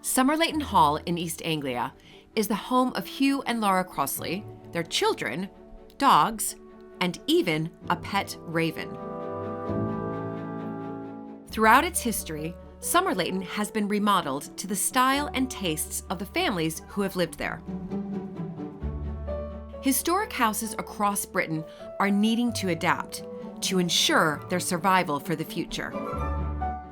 Somerleyton Hall in East Anglia is the home of Hugh and Laura Crossley, their children, dogs, and even a pet raven. Throughout its history, Somerleyton has been remodeled to the style and tastes of the families who have lived there. Historic houses across Britain are needing to adapt to ensure their survival for the future.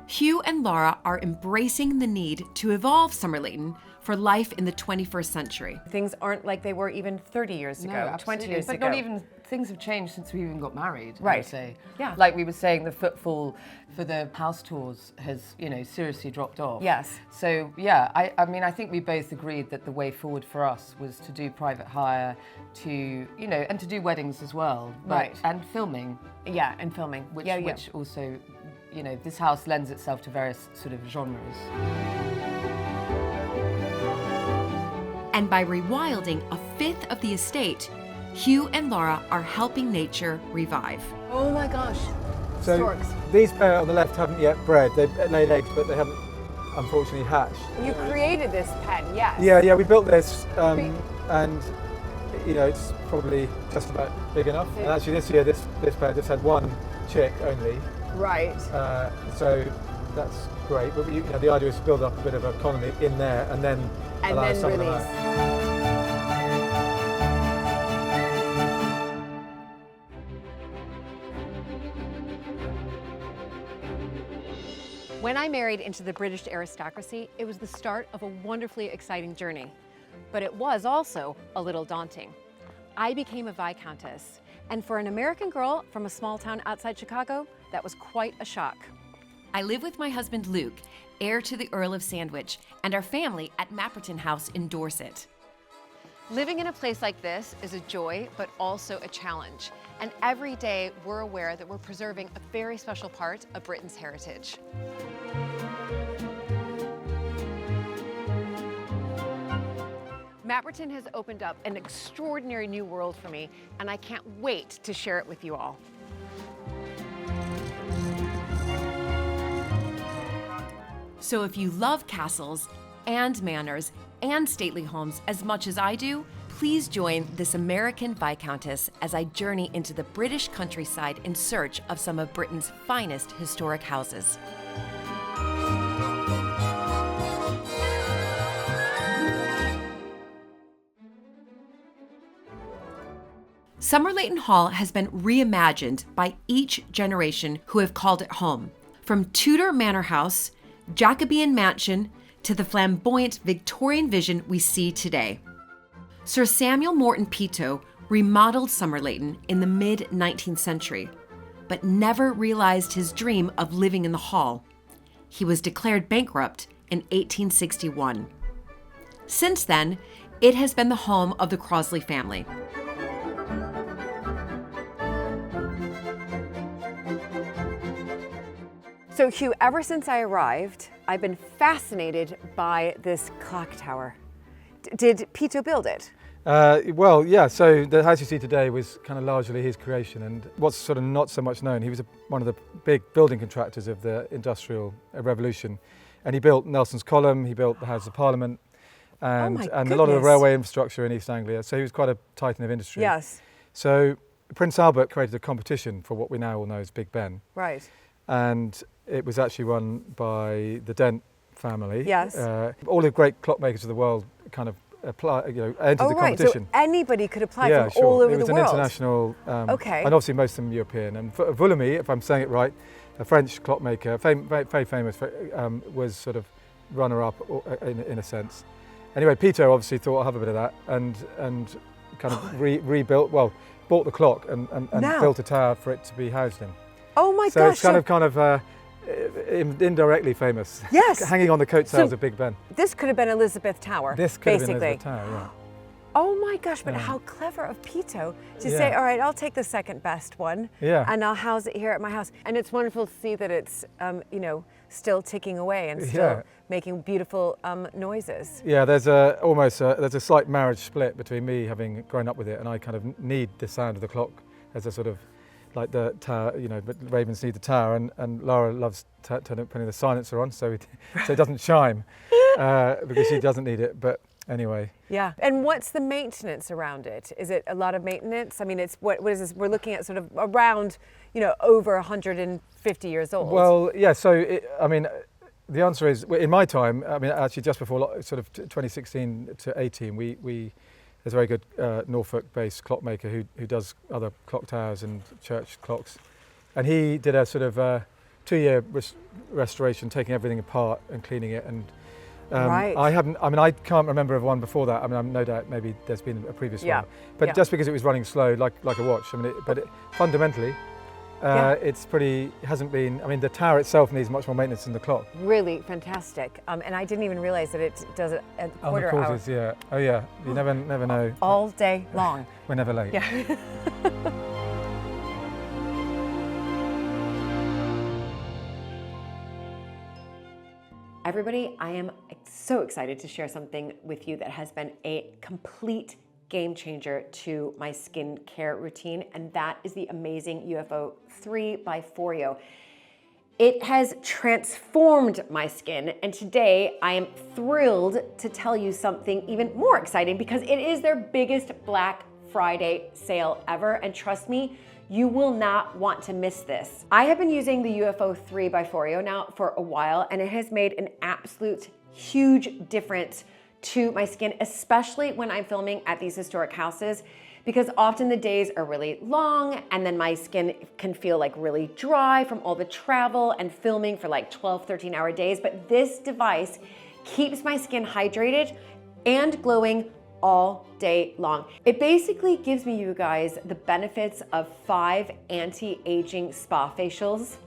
Hugh and Laura are embracing the need to evolve Somerleyton for life in the 21st century. Things aren't like they were even 30 years ago, 20 years ago. But not even, things have changed since we even got married, I Right. would say. Yeah. Like we were saying, the footfall for the house tours has, seriously dropped off. Yes. So, yeah, I mean, I think we both agreed that the way forward for us was to do private hire, and to do weddings as well. Right. And filming. Yeah, and filming. Which also, this house lends itself to various sort of genres. And by rewilding a fifth of the estate, Hugh and Laura are helping nature revive. Oh my gosh. So Storks. these pair on the left haven't yet bred. They've laid eggs, but they haven't, unfortunately, hatched. You created this pen, yes. Yeah, we built this, and it's probably just about big enough. And actually, this year, this pair just had one chick only. Right. So that's great. But the idea is to build up a bit of a colony in there, and then allow some of them release. out. When I married into the British Aristocracy, it was the start of a wonderfully exciting journey. But it was also a little daunting. I became a Viscountess, and for an American girl from a small town outside Chicago, that was quite a shock. I live with my husband Luke, heir to the Earl of Sandwich, and our family at Mapperton House in Dorset. Living in a place like this is a joy, but also a challenge. And every day we're aware that we're preserving a very special part of Britain's heritage. Mapperton has opened up an extraordinary new world for me, and I can't wait to share it with you all. So if you love castles and manors and stately homes as much as I do, please join this American Viscountess as I journey into the British countryside in search of some of Britain's finest historic houses. Somerleyton Hall has been reimagined by each generation who have called it home. From Tudor Manor House, Jacobean Mansion, to the flamboyant Victorian vision we see today. Sir Samuel Morton Peto remodeled Somerleyton in the mid-19th century, but never realized his dream of living in the hall. He was declared bankrupt in 1861. Since then, it has been the home of the Crossley family. So Hugh, ever since I arrived, I've been fascinated by this clock tower. Did Peto build it? Well, yeah, so the house you see today was kind of largely his creation, and what's sort of not so much known, he was one of the big building contractors of the Industrial Revolution, and he built Nelson's Column, he built the House of Parliament, and a lot of the railway infrastructure in East Anglia, so he was quite a titan of industry. Yes. So Prince Albert created a competition for what we now all know as Big Ben. Right. And it was actually run by the Dent family. Yes. All the great clockmakers of the world kind of entered the competition. So anybody could apply from all over the world. It was an international, okay. And obviously most of them European. And Vulamy, if I'm saying it right, a French clockmaker, very famous, was sort of runner-up in a sense. Anyway, Peto obviously thought, I'll have a bit of that, and kind of rebuilt, bought the clock and built a tower for it to be housed in. Oh my gosh. So it's kind of indirectly famous. Yes. Hanging on the coattails of Big Ben. This could have been Elizabeth Tower. This could basically have been Elizabeth Tower, yeah. Oh my gosh, but how clever of Peto to say, all right, I'll take the second best one and I'll house it here at my house. And it's wonderful to see that it's, still ticking away and still making beautiful noises. Yeah, there's a slight marriage split between me having grown up with it, and I kind of need the sound of the clock as a sort of, like the tower, but ravens need the tower, and Laura loves putting the silencer on so it doesn't chime. because she doesn't need it. But anyway. Yeah. And what's the maintenance around it? Is it a lot of maintenance? I mean, it's what is this? We're looking at sort of around, over 150 years old. Well, yeah. So, the answer is, in my time, actually just before sort of 2016 to 18, there's a very good Norfolk-based clockmaker who does other clock towers and church clocks. And he did a sort of 2-year restoration, taking everything apart and cleaning it. And right. I can't remember of one before that. I'm no doubt maybe there's been a previous one. But just because it was running slow, like a watch. Fundamentally, hasn't been. The tower itself needs much more maintenance than the clock. Really fantastic. And I didn't even realize that it does it at the quarter hour. Yeah. Oh yeah. You never know. All day long. We're never late. Yeah. Everybody, I am so excited to share something with you that has been a complete game changer to my skincare routine, and that is the amazing UFO 3x4yo. It has transformed my skin, and today I am thrilled to tell you something even more exciting because it is their biggest Black Friday sale ever, and trust me, you will not want to miss this. I have been using the UFO 3x4yo now for a while, and it has made an absolute huge difference to my skin, especially when I'm filming at these historic houses, because often the days are really long and then my skin can feel like really dry from all the travel and filming for like 12, 13-hour days. But this device keeps my skin hydrated and glowing all day long. It basically gives me, you guys, the benefits of 5 anti-aging spa facials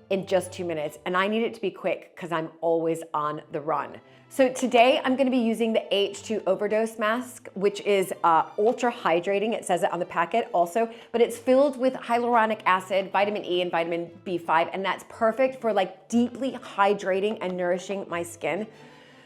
in just 2 minutes. And I need it to be quick because I'm always on the run. So today I'm going to be using the H2 Overdose Mask, which is ultra hydrating. It says it on the packet also, but it's filled with hyaluronic acid, vitamin E, and vitamin B5, and that's perfect for like deeply hydrating and nourishing my skin.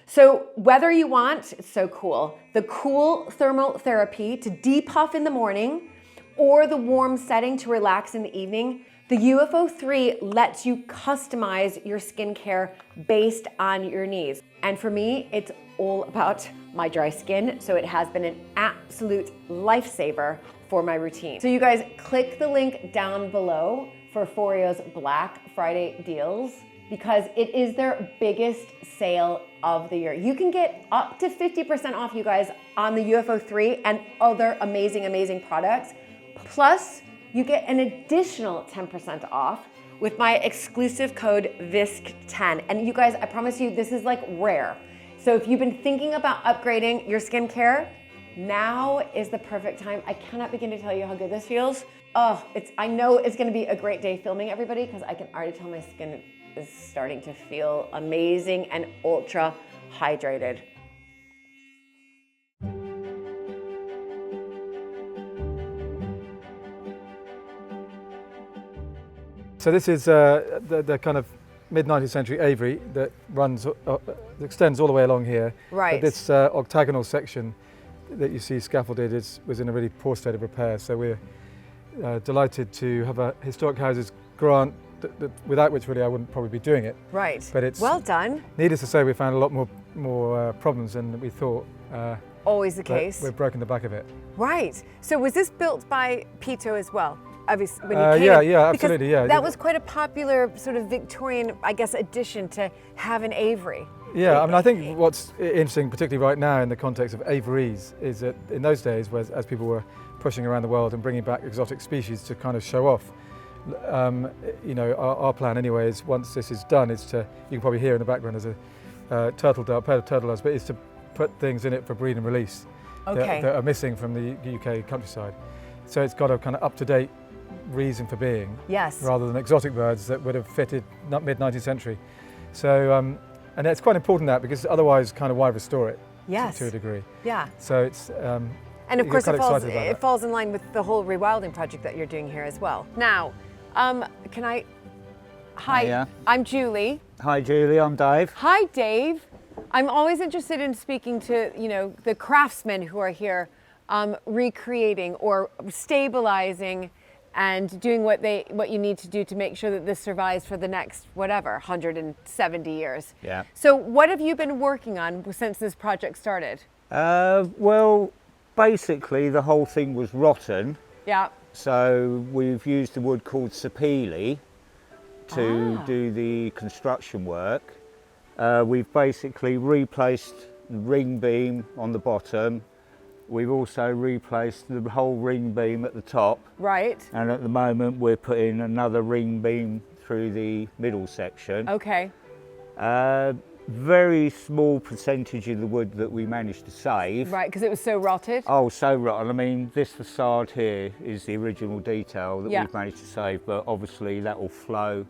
So whether you want, it's so cool, the cool thermal therapy to depuff in the morning or the warm setting to relax in the evening, the UFO 3 lets you customize your skincare based on your needs. And for me, it's all about my dry skin, so it has been an absolute lifesaver for my routine. So you guys click the link down below for 4yo's Black Friday deals because it is their biggest sale of the year. You can get up to 50% off, you guys, on the UFO 3 and other amazing, amazing products. Plus, you get an additional 10% off with my exclusive code VISC10. And you guys, I promise you, this is like rare. So if you've been thinking about upgrading your skincare, now is the perfect time. I cannot begin to tell you how good this feels. Oh, I know it's gonna be a great day filming, everybody, because I can already tell my skin is starting to feel amazing and ultra hydrated. So this is the kind of mid-19th century Avery that extends all the way along here. Right. But this octagonal section that you see scaffolded was in a really poor state of repair. So we're delighted to have a historic houses grant without which really I wouldn't probably be doing it. Right. But it's well done. Needless to say, we found a lot more problems than we thought. Always the case. We've broken the back of it. Right. So was this built by Pito as well? Obviously, when you came, yeah, absolutely, yeah. That was quite a popular sort of Victorian, I guess, addition to have an Avery. Yeah, I think what's interesting, particularly right now in the context of Averys, is that in those days, as people were pushing around the world and bringing back exotic species to kind of show off, our plan anyway is once this is done, is to, you can probably hear in the background there's a turtle dove, pair of turtle doves, but is to put things in it for breed and release that are missing from the UK countryside. So it's got a kind of up-to-date reason for being, yes, rather than exotic birds that would have fitted mid-19th century. So, and it's quite important that, because otherwise, kind of why restore it? Yes. To a degree. Yeah. So it's. And of course, it falls in line with the whole rewilding project that you're doing here as well. Now, can I? Hi, Hiya. I'm Julie. Hi, Julie. I'm Dave. Hi, Dave. I'm always interested in speaking to the craftsmen who are here, recreating or stabilizing and doing what you need to do to make sure that this survives for the next, whatever, 170 years. Yeah. So what have you been working on since this project started? Well, basically the whole thing was rotten. Yeah. So we've used the wood called sapele to do the construction work. We've basically replaced the ring beam on the bottom. We've also replaced the whole ring beam at the top. Right. And at the moment we're putting another ring beam through the middle section. Okay. Very small percentage of the wood that we managed to save. Right, because it was so rotted. Oh, so rotten. I mean, this facade here is the original detail that Yeah. we've managed to save, but obviously that will flow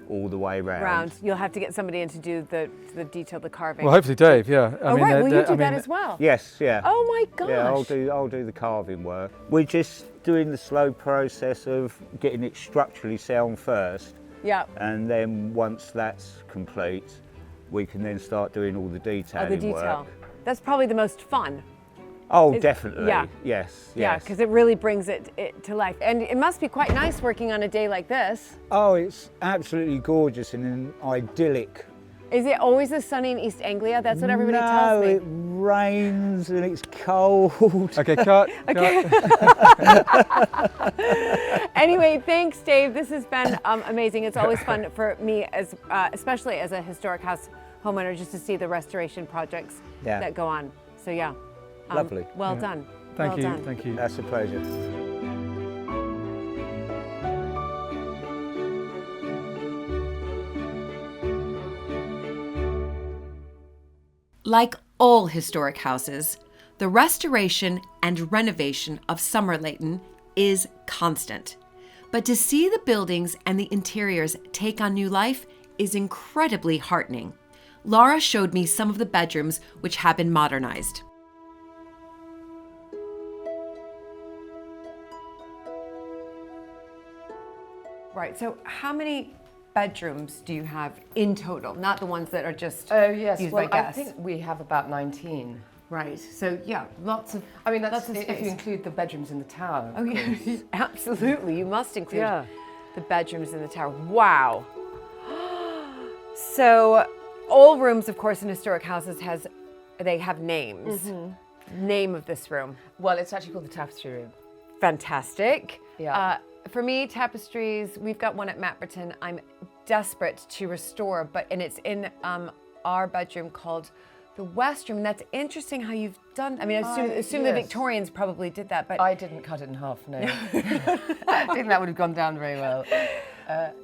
all the way round. You'll have to get somebody in to do the detail, the carving. Well, hopefully Dave, yeah. Oh, right, will you do that as well? Yes, yeah. Oh my gosh. Yeah, I'll do the carving work. We're just doing the slow process of getting it structurally sound first, Yeah. and then once that's complete, we can then start doing all the detailing Oh, the detail. work. That's probably the most fun. Oh, definitely. yeah. Yes. Yeah, Yes. because it really brings it to life. And it must be quite nice working on a day like this. Oh, it's absolutely gorgeous and an idyllic. Is it always the sunny in East Anglia? That's what everybody No, tells me. it rains and it's cold. Okay, cut. Okay. Anyway, thanks, Dave. This has been amazing. It's always fun for me, as especially as a historic house homeowner, just to see the restoration projects that go on. So yeah, Lovely. Well done. Thank well you. done. Thank you. That's a pleasure. Like all historic houses, the restoration and renovation of Somerleyton is constant. But to see the buildings and the interiors take on new life is incredibly heartening. Laura showed me some of the bedrooms which have been modernized. Right. So how many bedrooms do you have in total? Not the ones that are just Oh yes, used well by I guests. think we have about 19. Right. So yeah, lots of. I mean, that's lots of if space. you include the bedrooms in the tower. Oh yeah, absolutely. You must include Yeah. the bedrooms in the tower. Wow. So all rooms, of course, in historic houses have names. Name of this room. Well, it's actually called the tapestry room. Fantastic. Yeah. For me, tapestries, we've got one at Matberton. I'm desperate to restore, and it's in our bedroom called the West Room. And that's interesting how you've done. I mean, I assume the yes. Victorians probably did that, but I didn't cut it in half, no. I think that would have gone down very well.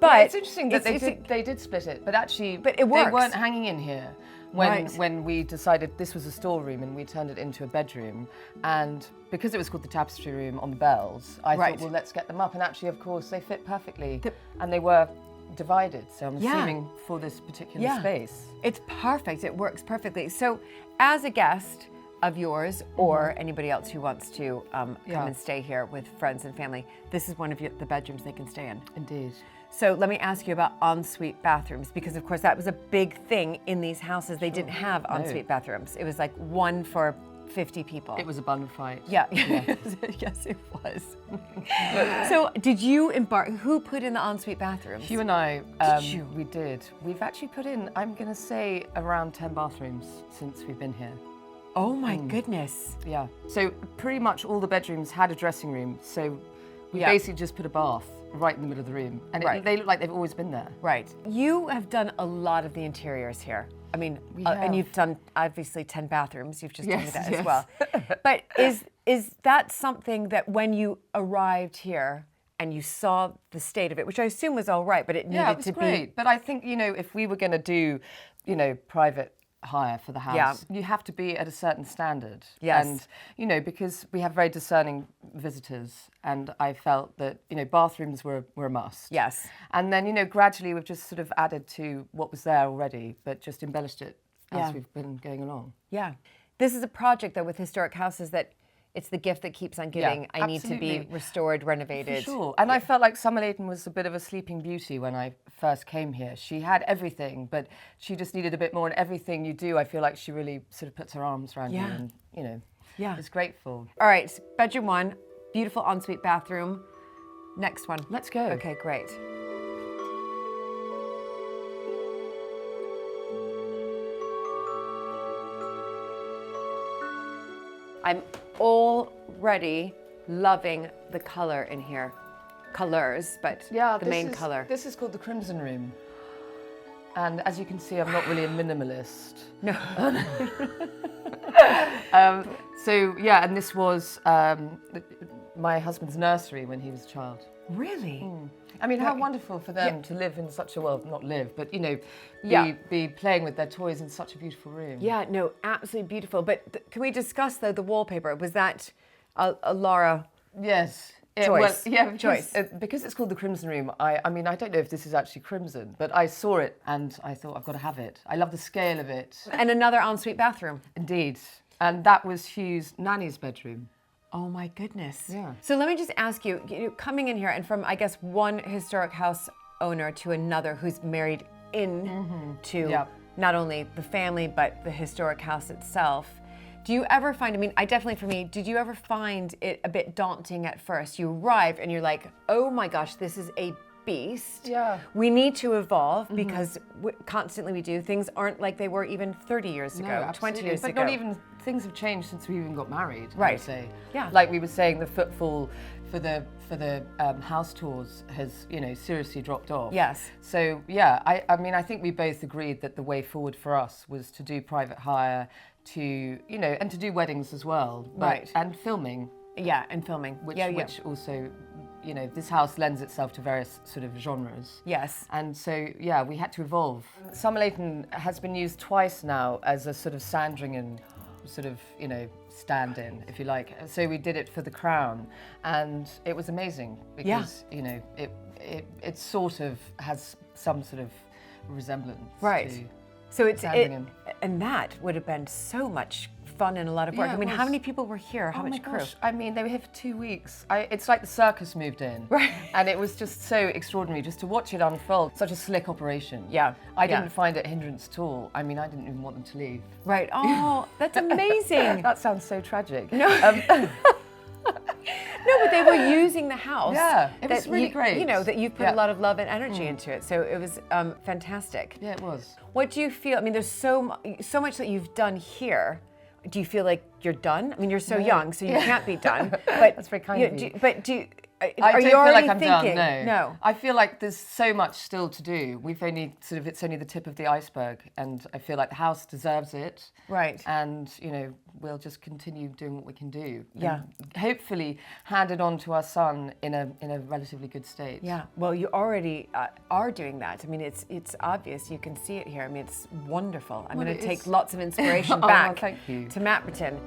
But it's interesting that they did split it, but actually But it they works. weren't hanging in here when we decided this was a storeroom and we turned it into a bedroom. And because it was called the tapestry room on the bells, I thought, well, let's get them up. And actually, of course, they fit perfectly. And they were divided, so I'm assuming for this particular space. It's perfect. It works perfectly. So as a guest of yours or anybody else who wants to come and stay here with friends and family, this is one of the bedrooms they can stay in. Indeed. So let me ask you about ensuite bathrooms, because of course that was a big thing in these houses. They didn't have ensuite bathrooms. It was like one for 50 people. It was a bun fight. Yeah, yes it was. So did you who put in the ensuite bathrooms? Hugh and I, Did you? we did. We've actually put in, I'm going to say, around 10 bathrooms since we've been here. Oh my goodness. Yeah. So pretty much all the bedrooms had a dressing room. So we basically just put a bath right in the middle of the room. And they look like they've always been there. Right. You have done a lot of the interiors here. I mean, and you've done obviously 10 bathrooms. You've just told me that as well. But is that something that when you arrived here and you saw the state of it, which I assume was all right, but it needed to be. But I think, if we were going to do, private hire for the house, you have to be at a certain standard. Yes. And, because we have very discerning visitors, and I felt that, bathrooms were a must. Yes. And then, gradually we've just sort of added to what was there already, but just embellished it as we've been going along. Yeah. This is a project, though, with historic houses that it's the gift that keeps on giving. I need to be restored, renovated. For sure. And I felt like Somerleyton was a bit of a sleeping beauty when I first came here. She had everything, but she just needed a bit more. And everything you do, I feel like she really sort of puts her arms around you and, is grateful. All right, bedroom one, beautiful ensuite bathroom. Next one. Let's go. Okay, great. I'm already loving the color in here. Colors, but the main color. This is called the Crimson Room. And as you can see, I'm not really a minimalist. No. So yeah, and this was my husband's nursery when he was a child. Really? I mean, how wonderful for them to live in such a, well, not live, but, you know, be playing with their toys in such a beautiful room. Yeah, no, absolutely beautiful. But can we discuss, though, the wallpaper? Was that a Laura choice? Well, yeah, choice. Because it's called the Crimson Room, I mean, I don't know if this is actually crimson, but I saw it and I thought, I've got to have it. I love the scale of it. And another ensuite bathroom. Indeed. And that was Hugh's nanny's bedroom. Oh my goodness. Yeah. So let me just ask you, coming in here and from, I guess, one historic house owner to another who's married in to not only the family, but the historic house itself. Do you ever find, I mean, for me, did you ever find it a bit daunting at first? You arrive and you're like, oh my gosh, this is a beast. Yeah. We need to evolve because constantly we do. Things aren't like they were even 30 years ago, 20 years ago. But not even, things have changed since we even got married, I Right. would say. Yeah. Like we were saying, the footfall for the house tours has, you know, seriously dropped off. Yes. So yeah, I mean, I think we both agreed that the way forward for us was to do private hire, to, you know, and to do weddings as well. Right. And filming. Yeah, and filming. Which also, you know, this house lends itself to various sort of genres. Yes. And so, yeah, we had to evolve. Somerleyton has been used twice now as a sort of Sandringham sort of, you know, stand-in, if you like. So we did it for the Crown, and it was amazing because, you know, it sort of has some sort of resemblance. Right. To So Sandringham. And that would have been so much fun and a lot of work. Yeah, I mean, it how was. many people were here? How much crew? Gosh. I mean, they were here for 2 weeks. It's like the circus moved in. Right. And it was just so extraordinary just to watch it unfold. Such a slick operation. Yeah. I didn't find it a hindrance at all. I mean, I didn't even want them to leave. Right. Oh, that's amazing. That sounds so tragic. No. No, but they were using the house. Yeah, it was really great. You know, that you've put a lot of love and energy into it. So it was fantastic. Yeah, it was. What do you feel? I mean, there's so much that you've done here. Do you feel like you're done? I mean, you're so young, so you can't be done. But that's very kind of you. Are I you don't already feel like I'm thinking? done, No. I feel like there's so much still to do. It's only the tip of the iceberg, and I feel like the house deserves it. Right. And, you know, we'll just continue doing what we can do. Yeah. And hopefully hand it on to our son in a relatively good state. Yeah. Well, you already are doing that. I mean, it's obvious. You can see it here. I mean, it's wonderful. I'm going to take lots of inspiration back thank you. to Mapperton.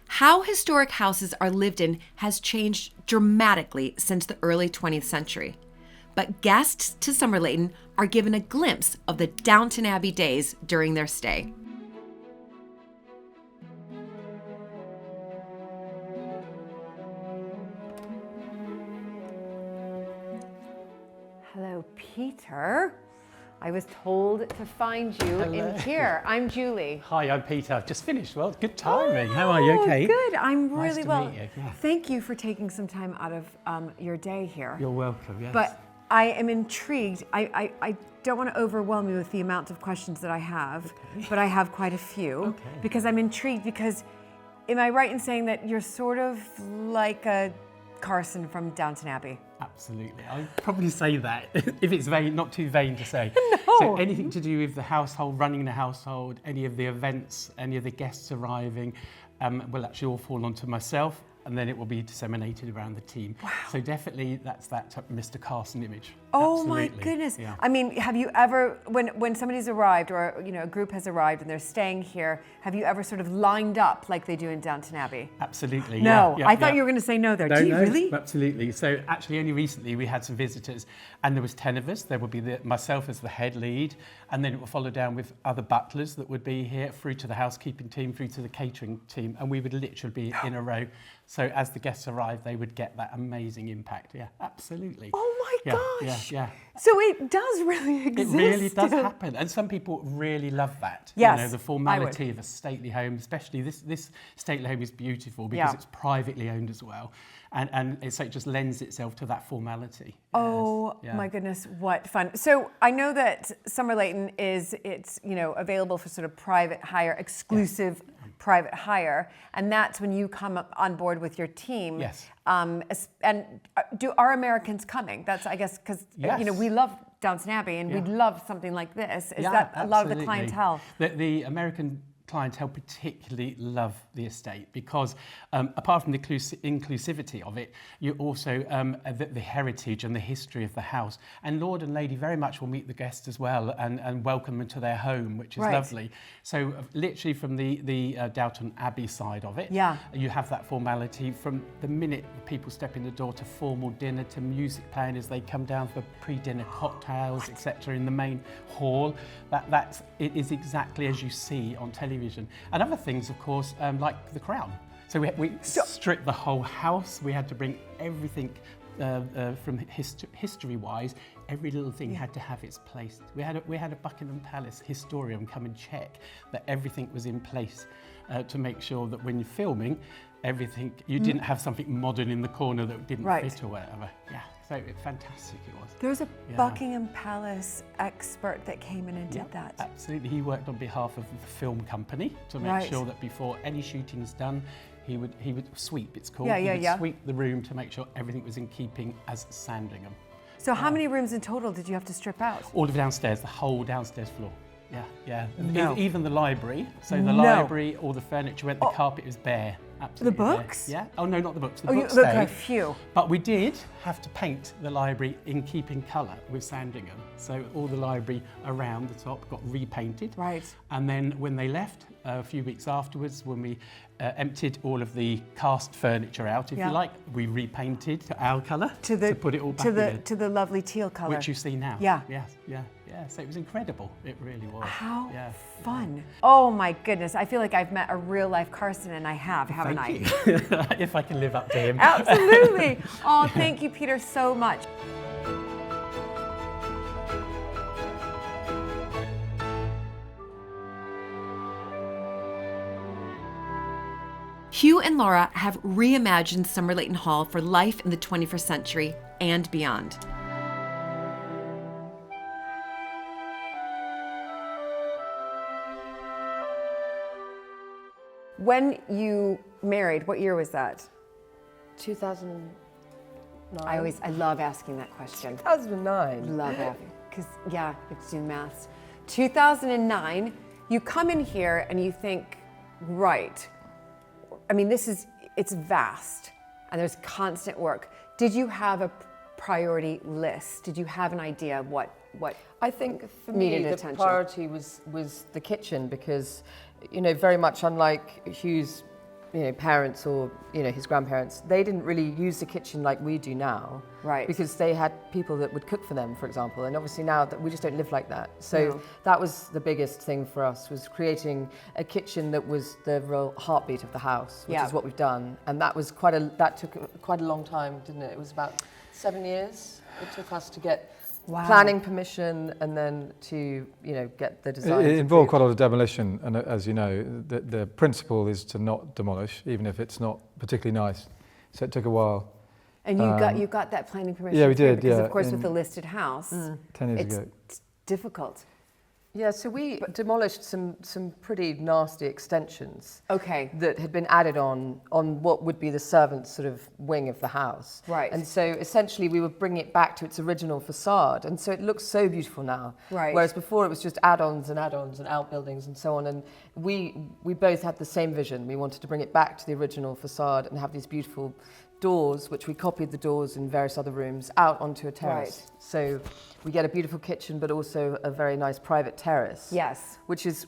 How historic houses are lived in has changed dramatically since the early 20th century. But guests to Somerleyton are given a glimpse of the Downton Abbey days during their stay. Hello, Peter. I was told to find you in here. I'm Julie. Hi, I'm Peter. I've just finished. Well, good timing. How are you? Okay. Good. I'm Nice really to well. meet you, yeah. Thank you for taking some time out of your day here. You're welcome. Yes. But I am intrigued. I don't want to overwhelm you with the amount of questions that I have, but I have quite a few. Okay. Because I'm intrigued because, am I right in saying that you're sort of like a Carson from Downton Abbey? Absolutely. I'd probably say that if it's not too vain to say. No. So anything to do with the household, running the household, any of the events, any of the guests arriving, will actually all fall onto myself. and then it will be disseminated around the team. Wow. So definitely that's that Mr. Carson image. Oh Absolutely. my goodness. Yeah. I mean, have you ever, when somebody's arrived or a group has arrived and they're staying here, have you ever sort of lined up like they do in Downton Abbey? Absolutely. No, yeah, I thought you were going to say no there. No, Do you no, really? Absolutely. So actually only recently we had some visitors and there was 10 of us. There would be myself as the head lead, and then it will follow down with other butlers that would be here, through to the housekeeping team, through to the catering team, and we would literally be in a row. So as the guests arrived, they would get that amazing impact. Yeah, absolutely. Oh my gosh. Yeah. So it does really exist. It really does happen, and some people really love that. Yes, you know, the formality of a stately home, especially this stately home is beautiful because it's privately owned as well, and so it just lends itself to that formality. Oh my goodness, what fun! So I know that Summer Leighton it's available for sort of private hire, exclusive private hire, and that's when you come up on board with your team. Yes. And are Americans coming? That's, I guess, because we love Downton Abbey and we'd love something like this. Is that a lot of the clientele? The American clientele particularly love the estate because apart from the inclusivity of it, you also the heritage and the history of the house. And Lord and Lady very much will meet the guests as well and welcome them to their home, which is lovely. So literally from the Downton Abbey side of it, you have that formality from the minute the people step in the door to formal dinner to music playing as they come down for pre-dinner cocktails, etc. in the main hall. It is exactly as you see on television. And other things, of course, like the crown. So we stripped the whole house. We had to bring everything from history-wise. Every little thing had to have its place. We had a Buckingham Palace historian come and check that everything was in place to make sure that when you're filming, you didn't have something modern in the corner that didn't fit or whatever. Yeah. So fantastic it was. There was a Buckingham Palace expert that came in and did that. Absolutely. He worked on behalf of the film company to make sure that before any shooting's done, he would sweep, it's called. He would sweep the room to make sure everything was in keeping as Sandringham. So how many rooms in total did you have to strip out? All of downstairs, the whole downstairs floor. Yeah. No. Even the library. So the library, all the furniture went, the carpet was bare. Absolutely the books? Bare. Yeah. Oh no, not the books. The books stayed. Okay, phew. But we did have to paint the library in keeping colour with Sandringham. So all the library around the top got repainted. Right. And then when they left, a few weeks afterwards, when we emptied all of the cast furniture out, if you like, we repainted to our colour to put it all back again. To the lovely teal colour. Which you see now. Yeah. Yes. Yeah. So it was incredible. It really was. How fun. Oh my goodness. I feel like I've met a real life Carson, and I have, haven't I? If I can live up to him. Absolutely. Oh, thank you, Peter, so much. Hugh and Laura have reimagined Summer Leighton Hall for life in the 21st century and beyond. When you married, what year was that? 2009. I love asking that question. 2009. Love it. Because, it's do maths. 2009, you come in here and you think, right, I mean, it's vast and there's constant work. Did you have a priority list? Did you have an idea of what I think for me the attention? Priority was the kitchen because, very much unlike Hugh's, parents or, his grandparents, they didn't really use the kitchen like we do now. Right. Because they had people that would cook for them, for example. And obviously now that we just don't live like that. So that was the biggest thing for us, was creating a kitchen that was the real heartbeat of the house, which is what we've done. And that was that took quite a long time, didn't it? It was about 7 years it took us to get planning permission and then to get the design. It involved quite a lot of demolition, and as you know, the principle is to not demolish, even if it's not particularly nice. So it took a while. And you got that planning permission? Yeah, we did. Because of course, with the listed house, 10 years ago, it's difficult. Yeah, so we demolished some pretty nasty extensions. Okay. That had been added on what would be the servants' sort of wing of the house. Right. And so essentially we would bring it back to its original facade, and so it looks so beautiful now. Right. Whereas before it was just add-ons and outbuildings and so on. And we both had the same vision. We wanted to bring it back to the original facade and have these beautiful doors, which we copied the doors in various other rooms, out onto a terrace. Right. So we get a beautiful kitchen, but also a very nice private terrace. Yes. Which is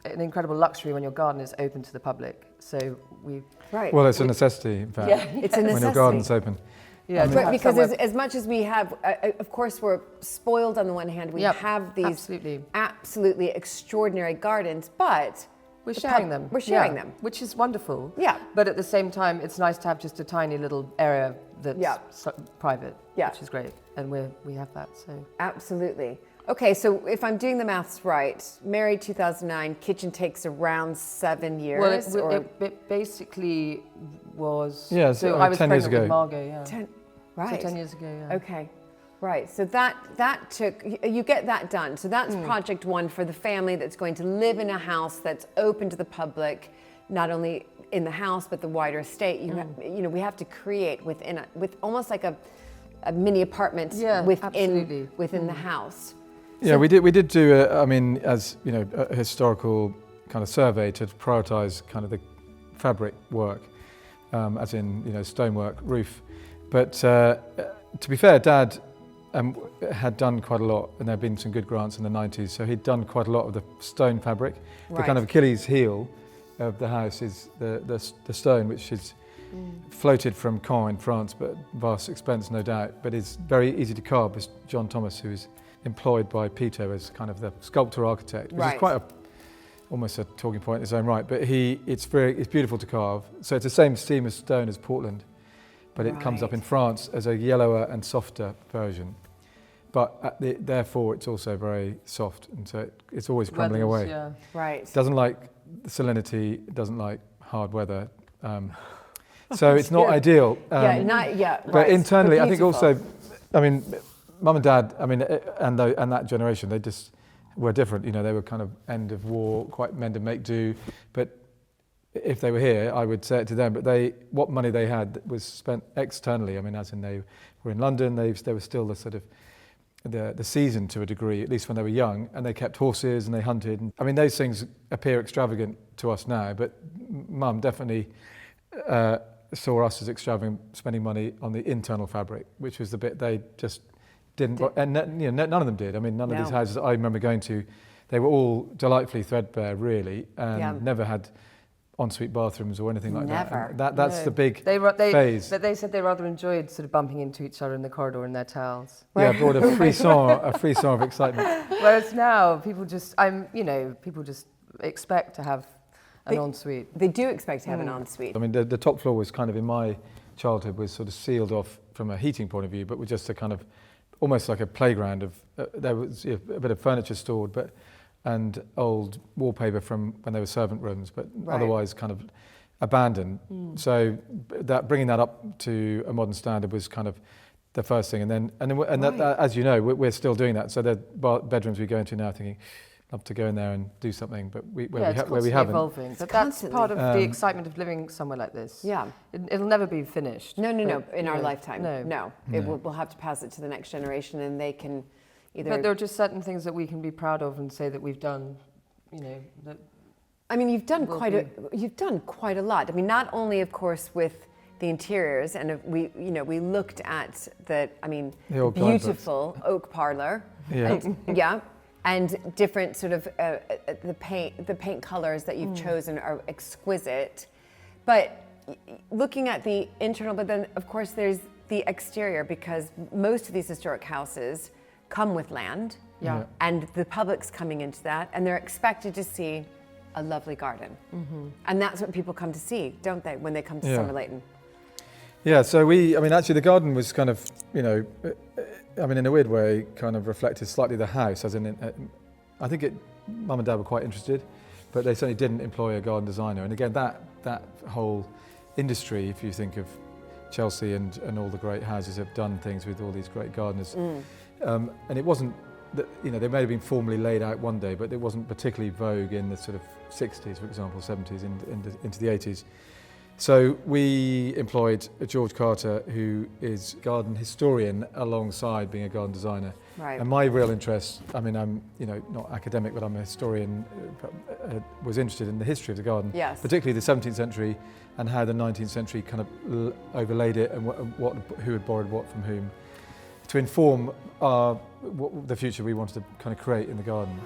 an incredible luxury when your garden is open to the public. So we... Right. Well, it's a necessity, in fact. Yeah. It's a necessity. When your garden's open. Yeah, But because as much as we have, of course, we're spoiled on the one hand. We have these absolutely extraordinary gardens, but we're sharing them. We're sharing them. Which is wonderful. Yeah. But at the same time, it's nice to have just a tiny little area that's private, which is great. And we have that, so. Absolutely. Okay, so if I'm doing the maths right, married 2009, kitchen takes around 7 years? Well, it basically was... Yeah, so I was 10 years pregnant ago. with Margot, yeah. Right. So 10 years ago, yeah. Okay. Right, so that took, you get that done. So that's project one for the family that's going to live in a house that's open to the public, not only in the house, but the wider estate. You know, we have to create with almost like a mini apartment within the house. Yeah, we did do, I mean, as you know, a historical kind of survey to prioritise kind of the fabric work, as in, you know, stonework, roof. But to be fair, Dad had done quite a lot, and there had been some good grants in the 90s, so he'd done quite a lot of the stone fabric. The kind of Achilles heel of the house is the stone, which is floated from Caen in France, but vast expense, no doubt, but is very easy to carve. It's John Thomas, who is employed by Peter as kind of the sculptor architect, which is quite almost a talking point in his own right, but it's beautiful to carve. So it's the same seam as stone as Portland, but it comes up in France as a yellower and softer version. But therefore it's also very soft, and so it's always crumbling away. Yeah. Right. It doesn't like salinity, it doesn't like hard weather. So it's not ideal. But internally, I think also, I mean, Mum and Dad, I mean, and that generation, they just were different. You know, they were kind of end of war, quite mend and make do. But if they were here, I would say it to them. But what money they had was spent externally. I mean, as in they were in London, they were still the sort of the season to a degree, at least when they were young, and they kept horses and they hunted. I mean, those things appear extravagant to us now, but Mum definitely saw us as extravagant, spending money on the internal fabric, which was the bit they just didn't, and you know, none of them did. I mean, none of these houses I remember going to, they were all delightfully threadbare, really, and never had ensuite bathrooms or anything like that. That's the big phase. But they said they rather enjoyed sort of bumping into each other in the corridor in their towels. Yeah, brought a frisson of excitement. Whereas now, people just expect to have an ensuite. They do expect to have an ensuite. I mean, the top floor was kind of, in my childhood, was sort of sealed off from a heating point of view, but with just a kind of, almost like a playground of, there was a bit of furniture stored, and old wallpaper from when they were servant rooms, but otherwise kind of abandoned. So bringing that up to a modern standard was kind of the first thing, and that, as you know, we're still doing that. So the bedrooms we go into now, thinking, love to go in there and do something, but where we haven't. Evolving. But that's part of the excitement of living somewhere like this. Yeah. It'll never be finished. No, in our lifetime. No. We'll have to pass it to the next generation, and they can either... But there are just certain things that we can be proud of and say that we've done, you know. That I mean, you've done quite a lot. I mean, not only, of course, with the interiors, and we looked at the beautiful oak parlor. Yeah. And different sort of the paint colors that you've chosen are exquisite. But looking at the internal, but then of course there's the exterior, because most of these historic houses come with land, and the public's coming into that, and they're expected to see a lovely garden. And that's what people come to see, don't they, when they come to Summer Leighton? Yeah, so actually the garden was kind of, you know, in a weird way, kind of reflected slightly the house, as in, I think Mum and Dad were quite interested, but they certainly didn't employ a garden designer. And again, that whole industry, if you think of Chelsea and all the great houses, have done things with all these great gardeners. And it wasn't they may have been formally laid out one day, but it wasn't particularly vogue in the sort of 60s, for example, 70s, into the 80s. So we employed George Carter, who is garden historian alongside being a garden designer. Right. And my real interest, I mean, I'm not academic, but I'm a historian, was interested in the history of the garden, yes. particularly the 17th century and how the 19th century kind of overlaid it and who had borrowed what from whom, to inform the future we wanted to kind of create in the garden.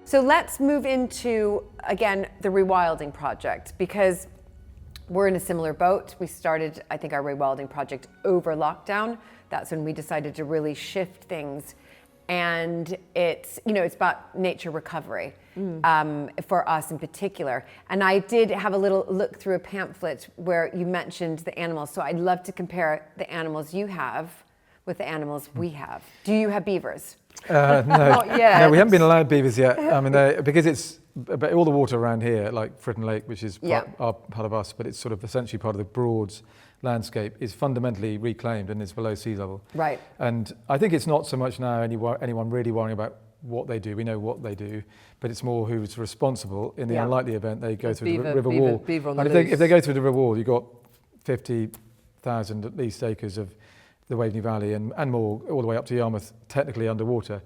So let's move into, again, the rewilding project, because we're in a similar boat. We started, I think, our rewilding project over lockdown. That's when we decided to really shift things. And it's about nature recovery for us in particular. And I did have a little look through a pamphlet where you mentioned the animals. So I'd love to compare the animals you have with the animals we have. Do you have beavers? No. Not yet. No, we haven't been allowed beavers yet. I mean, because it's all the water around here, like Fritton Lake, which is part of us, but it's sort of essentially part of the Broads landscape, is fundamentally reclaimed and is below sea level. Right. And I think it's not so much now anyone really worrying about what they do. We know what they do, but it's more who's responsible in the unlikely event they go through the river wall. And if they go through the river wall, you've got 50,000 at least acres of the Waveney Valley and more, all the way up to Yarmouth, technically underwater.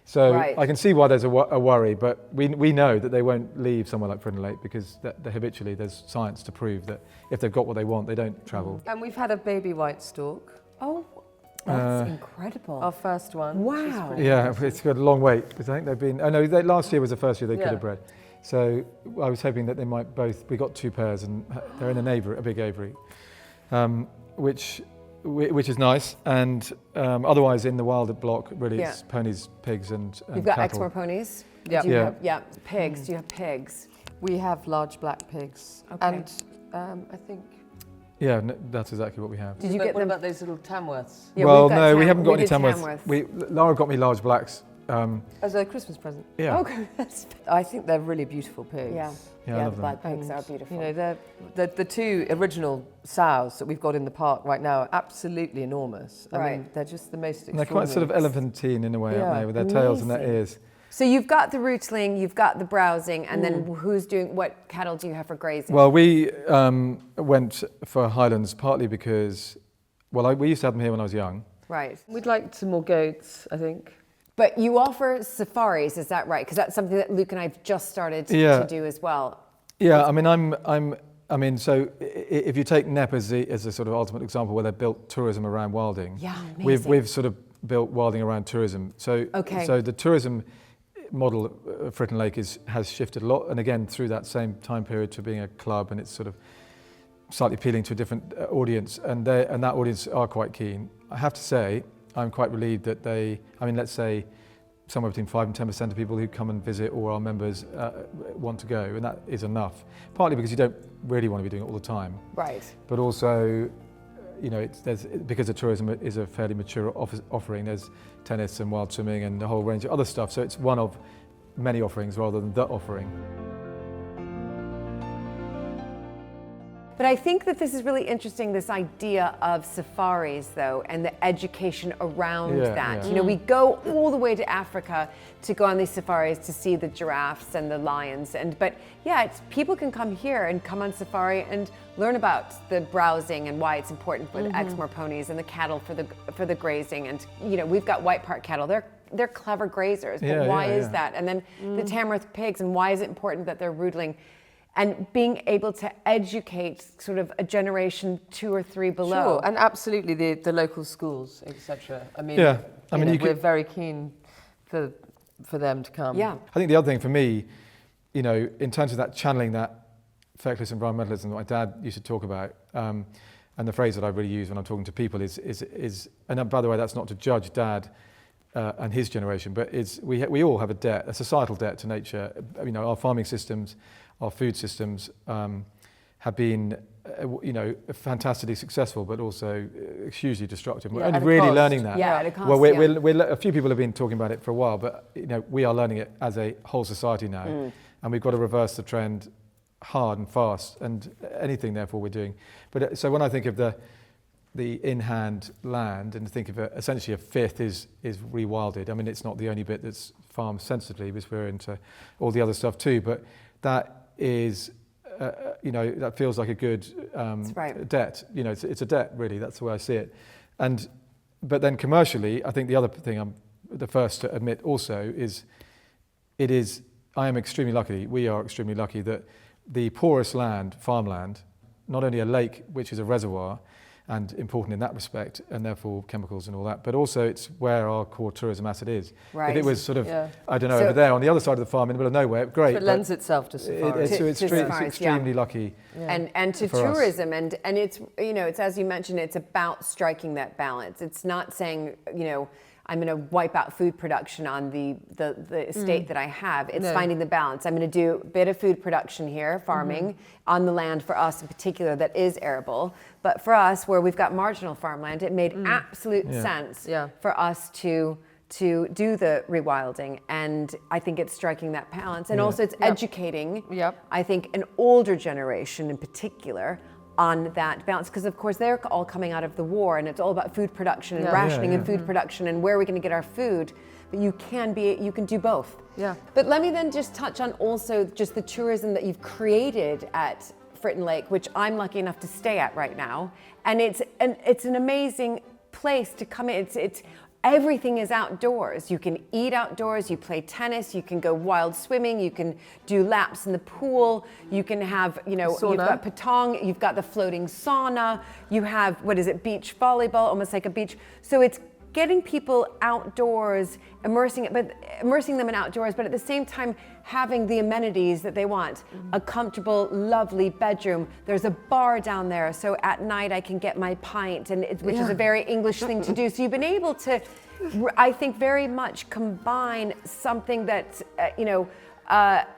So I can see why there's a worry, but we know that they won't leave somewhere like Fritton Lake because habitually there's science to prove that if they've got what they want, they don't travel. And we've had a baby white stork. Oh, that's incredible. Our first one. Wow. Yeah, it's got a long wait because I think they've been. Last year was the first year they could have bred. So I was hoping that they might both. We got two pairs and they're in a big aviary, which is nice, and otherwise in the wild block, really it's ponies, pigs, and You've got cattle. Exmoor ponies. Yeah. Pigs. Do you have pigs? We have large black pigs, Okay. and I think. Yeah, that's exactly what we have. Did you But get what them? about those little Tamworths? Yeah, well, we've got no, we haven't got any did Tamworths. Lara got me large blacks. As a Christmas present. Yeah. Okay. I think they're really beautiful pigs. Yeah. Yeah, I the love them. black pigs are beautiful. You know, the two original sows that we've got in the park right now are absolutely enormous. I mean, they're just the most extraordinary. And they're quite sort of elephantine in a way, aren't they, with their tails and their ears. So you've got the rootling, you've got the browsing, and then what cattle do you have for grazing? Well, we went for Highlands partly because, we used to have them here when I was young. Right. We'd like some more goats, I think. But you offer safaris, is that right? Because that's something that Luke and I have just started to do as well. Yeah, I mean, so if you take Knepp as a sort of ultimate example where they've built tourism around wilding, we've sort of built wilding around tourism. So the tourism model of Fritton Lake has shifted a lot, and again through that same time period to being a club, and it's sort of slightly appealing to a different audience, and that audience are quite keen. I have to say, I'm quite relieved that let's say somewhere between 5 and 10% of people who come and visit or are members want to go, and that is enough. Partly because you don't really want to be doing it all the time. Right. But also, because the tourism is a fairly mature offering, there's tennis and wild swimming and a whole range of other stuff, so it's one of many offerings rather than the offering. But I think that this is really interesting, this idea of safaris, though, and the education around that. You know, we go all the way to Africa to go on these safaris to see the giraffes and the lions. But people can come here and come on safari and learn about the browsing and why it's important for the Exmoor ponies and the cattle for the grazing. And we've got White Park cattle. They're clever grazers, but why is that? And then the Tamworth pigs, and why is it important that they're rootling? And being able to educate sort of a generation 2 or 3 below. Sure, and absolutely the local schools, etc. I mean, we're very keen for them to come. Yeah. I think the other thing for me, in terms of that channeling that feckless environmentalism that my dad used to talk about, and the phrase that I really use when I'm talking to people is and by the way, that's not to judge Dad and his generation, but we all have a societal debt to nature. Our farming systems, our food systems have been, fantastically successful, but also hugely destructive. Yeah, and really learning that. Yeah, at a cost. Well, a few people have been talking about it for a while, but we are learning it as a whole society now, and we've got to reverse the trend hard and fast, and anything therefore we're doing. But so when I think of the in-hand land and think of it, essentially a fifth is rewilded. I mean, it's not the only bit that's farmed sensibly, because we're into all the other stuff too, but that is, that feels like a good debt. It's a debt, really. That's the way I see it. But then commercially, I think the other thing I'm the first to admit also is, I am extremely lucky, we are extremely lucky that the poorest land, farmland, not only a lake, which is a reservoir, and important in that respect, and therefore chemicals and all that, but also it's where our core tourism asset is. Right. If it was sort of, I don't know, over there on the other side of the farm in the middle of nowhere, great. It lends itself to safari. It's extremely lucky. Yeah. And to tourism, and it's, it's, as you mentioned, it's about striking that balance. It's not saying, I'm going to wipe out food production on the estate that I have. It's finding the balance. I'm going to do a bit of food production here, farming, on the land for us in particular that is arable. But for us, where we've got marginal farmland, it made absolute sense for us to do the rewilding. And I think it's striking that balance. And also it's educating, I think, an older generation in particular on that balance, because of course they're all coming out of the war, and it's all about food production and rationing and food production and where are we going to get our food. But you can do both. Yeah. But let me then just touch on also just the tourism that you've created at Fritton Lake, which I'm lucky enough to stay at right now, and it's an amazing place to come in. It's everything is outdoors. You can eat outdoors, you play tennis, you can go wild swimming, you can do laps in the pool, you can have, you've got petang, you've got the floating sauna, you have, beach volleyball, almost like a beach. So it's getting people outdoors, immersing them in outdoors, but at the same time having the amenities that they want. A comfortable, lovely bedroom. There's a bar down there, so at night I can get my pint, which is a very English thing to do. So you've been able to, I think, very much combine something that,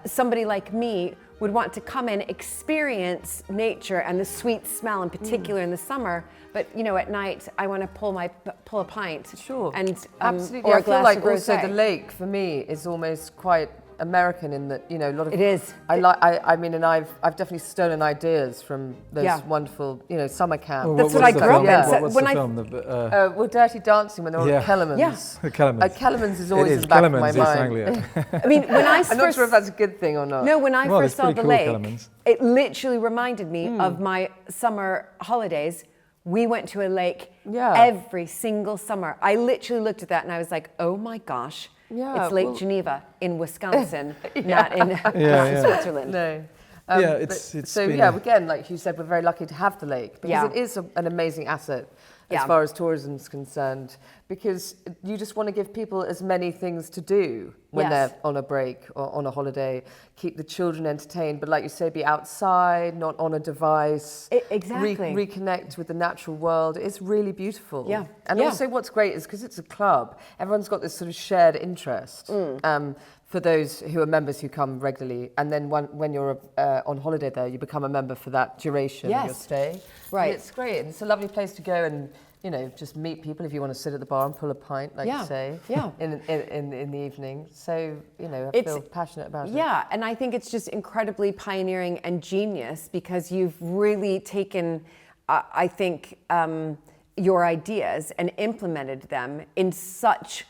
somebody like me would want to come in, experience nature and the sweet smell in particular in the summer, but at night I want to pull a pint. Sure. And absolutely. Or a I feel glass like of also rosé. the lake for me is almost quite American in that, a lot of it is. I mean, and I've definitely stolen ideas from those wonderful, summer camps. Well, That's what I grew up in. What's When the I film? Well, Dirty Dancing when they were at Kellerman's. Yeah. Kellerman's. Kellerman's is always in the back of my mind. I mean, when I I'm not sure if that's a good thing or not. No, when I first saw the lake, Kellerman's. it literally reminded me of my summer holidays. We went to a lake every single summer. I literally looked at that and I was like, oh my gosh, it's Lake Geneva in Wisconsin, not in Switzerland. No. It's again, like you said, we're very lucky to have the lake because it is an amazing asset as far as tourism is concerned, because you just want to give people as many things to do when they're on a break or on a holiday, keep the children entertained, but like you say, be outside, not on a device. Exactly. Reconnect with the natural world. It's really beautiful. Yeah. And Yeah. also what's great is because it's a club, everyone's got this sort of shared interest. For those who are members who come regularly, and then when you're on holiday there, you become a member for that duration of your stay. Right. And it's great. And it's a lovely place to go and, just meet people if you want to sit at the bar and pull a pint, like you say, in the evening. So, I feel passionate about it. Yeah, and I think it's just incredibly pioneering and genius because you've really taken, I think, your ideas and implemented them in such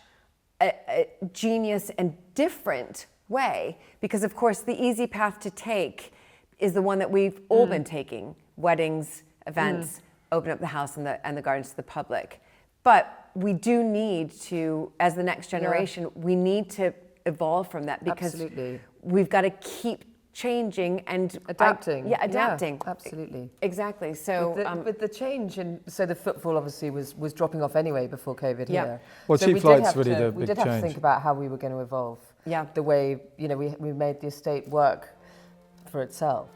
a genius and different way, because of course the easy path to take is the one that we've all been taking: weddings, events, open up the house and the gardens to the public. But we do need to, as the next generation, we need to evolve from that, because we've got to keep changing and adapting. Adapting. Yeah, absolutely. Exactly. So with the change, and so the footfall obviously was dropping off anyway before COVID here. Well, so cheap flight's really the big change. We did have to think about how we were going to evolve. Yeah. The way we made the estate work for itself.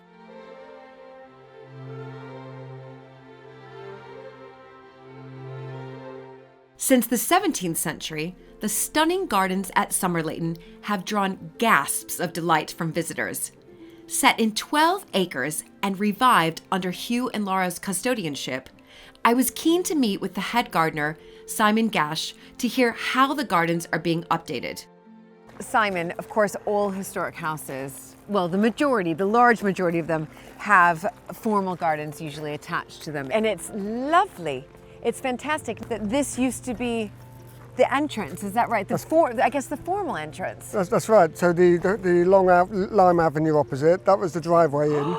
Since the 17th century, the stunning gardens at Somerleyton have drawn gasps of delight from visitors. Set in 12 acres and revived under Hugh and Laura's custodianship, I was keen to meet with the head gardener, Simon Gash, to hear how the gardens are being updated. Simon, of course, all historic houses well, the large majority of them have formal gardens usually attached to them. And it's lovely. It's fantastic that this used to be the entrance, is that right? I guess the formal entrance. That's right. So the long Lime Avenue opposite, that was the driveway in.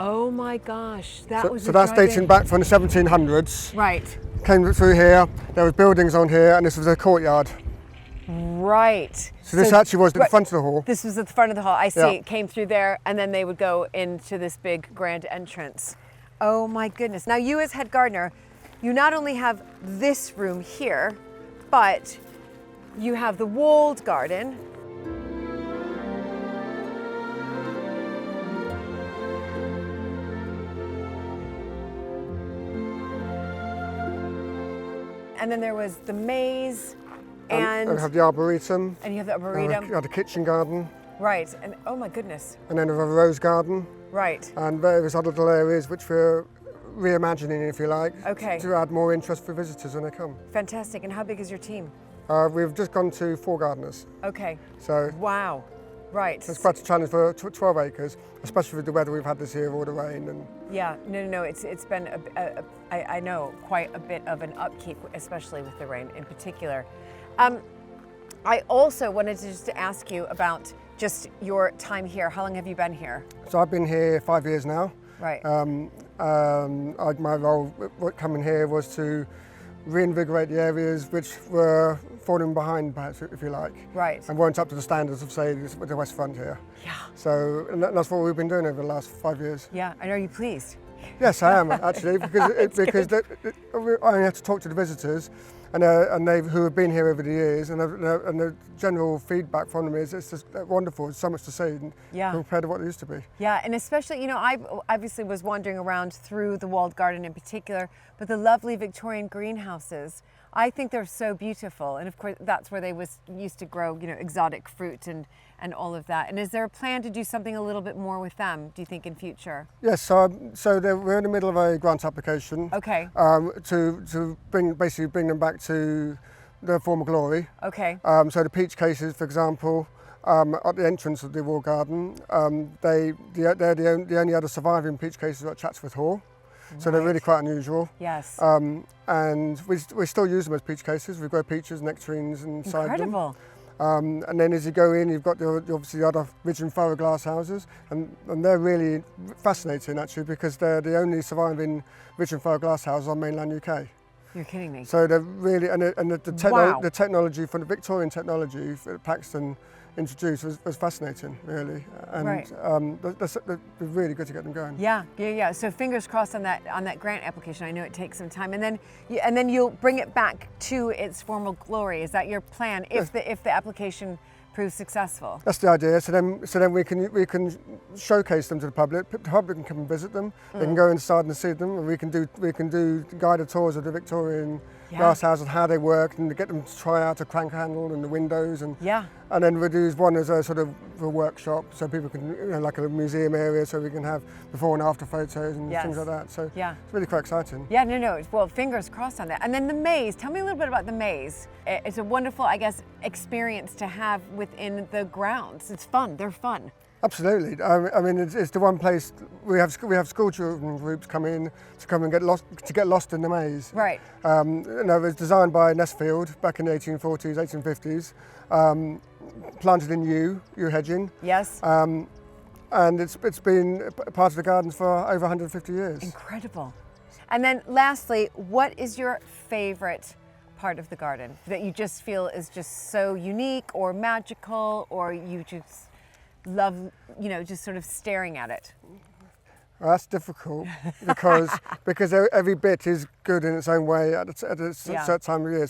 Oh my gosh, So that's dating back from the 1700s. Right. Came through here, there was buildings on here, and this was a courtyard. Right. So this actually was the front of the hall. This was at the front of the hall. I see. Yeah. It came through there, and then they would go into this big grand entrance. Oh my goodness. Now you as head gardener, you not only have this room here, but you have the walled garden. And then there was the maze, and we have the arboretum. And you have the arboretum. You have the kitchen garden. Right, and oh my goodness. And then we have a rose garden. Right. And various other little areas which we're reimagining, if you like, okay, to add more interest for visitors when they come. Fantastic. And how big is your team? We've just gone to 4 gardeners. Okay. So wow. Right. It's quite a challenge for 12 acres, especially with the weather we've had this year, all the rain. And yeah, no. It's been I know quite a bit of an upkeep, especially with the rain in particular. I also wanted to just ask you about just your time here. How long have you been here? So I've been here 5 years now. Right. My role coming here was to reinvigorate the areas which were falling behind, perhaps, if you like. Right. And weren't up to the standards of, say, the West Front here. Yeah. So and that's what we've been doing over the last 5 years. Yeah, and are you pleased? Yes, I am, actually, because I only have to talk to the visitors and they who have been here over the years, and the general feedback from them is it's just wonderful. There's so much to see, and compared to what it used to be. Yeah, and especially, I obviously was wandering around through the walled garden in particular, but the lovely Victorian greenhouses, I think they're so beautiful, and of course that's where they used to grow, exotic fruit and all of that. And is there a plan to do something a little bit more with them, do you think, in future? Yes, so we're in the middle of a grant application. Okay. To basically bring them back to their former glory. Okay. So the peach cases, for example, at the entrance of the wall garden, they're the only other surviving peach cases at Chatsworth Hall. So they're really quite unusual. Yes. And we still use them as peach cases. We grow peaches, nectarines inside them. Incredible. And then as you go in, you've got obviously the other ridge and furrow glass houses, and they're really fascinating actually, because they're the only surviving ridge and furrow glass houses on mainland UK. You're kidding me. So they're really, and the technology from the Victorian technology that Paxton introduced was fascinating, really, and they're really good to get them going. Yeah. So fingers crossed on that grant application. I know it takes some time, and then you'll bring it back to its formal glory. Is that your plan if the application proves successful? That's the idea. So then we can showcase them to the public. The public can come and visit them. They can go inside and see them, and we can do guided tours of the Victorian glass houses, how they work, and get them to try out a crank handle and the windows, and then we'll do one as a sort of a workshop, so people can, like a museum area, so we can have before and after photos and things like that. So it's really quite exciting. Yeah, no. Well, fingers crossed on that. And then the maze. Tell me a little bit about the maze. It's a wonderful, I guess, experience to have within the grounds. It's fun. They're fun. Absolutely. I mean, it's the one place we have school children groups come and get lost in the maze. Right. It was designed by Nesfield back in the 1840s, 1850s. Planted in yew hedging. Yes. And it's been part of the gardens for over 150 years. Incredible. And then lastly, what is your favorite part of the garden that you just feel is just so unique or magical, or you just love, just sort of staring at it? Well, that's difficult because every bit is good in its own way at a certain time of year.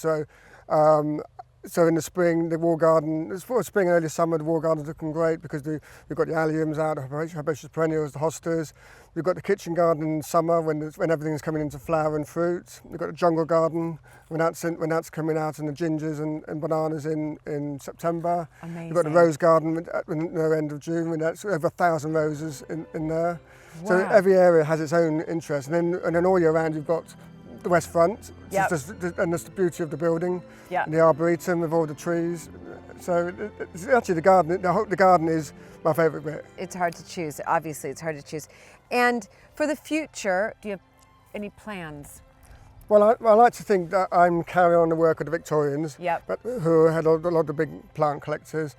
So in the spring, the wall garden, spring and early summer, the wall garden's looking great because we've got the alliums out, the herbaceous perennials, the hostas. We've got the kitchen garden in summer when everything's coming into flower and fruit. We've got the jungle garden when that's coming out, and the gingers and bananas in September. Amazing. We've got the rose garden at the end of June when that's over 1,000 roses in there. Wow. So every area has its own interest, and then all year round you've got the west front, Yep. and that's the beauty of the building. Yeah. And the arboretum with all the trees. So it's actually the garden. The garden is my favourite bit. It's hard to choose. Obviously, it's hard to choose. And for the future, do you have any plans? Well, I like to think that I'm carrying on the work of the Victorians, Yep. but who had a lot of big plant collectors,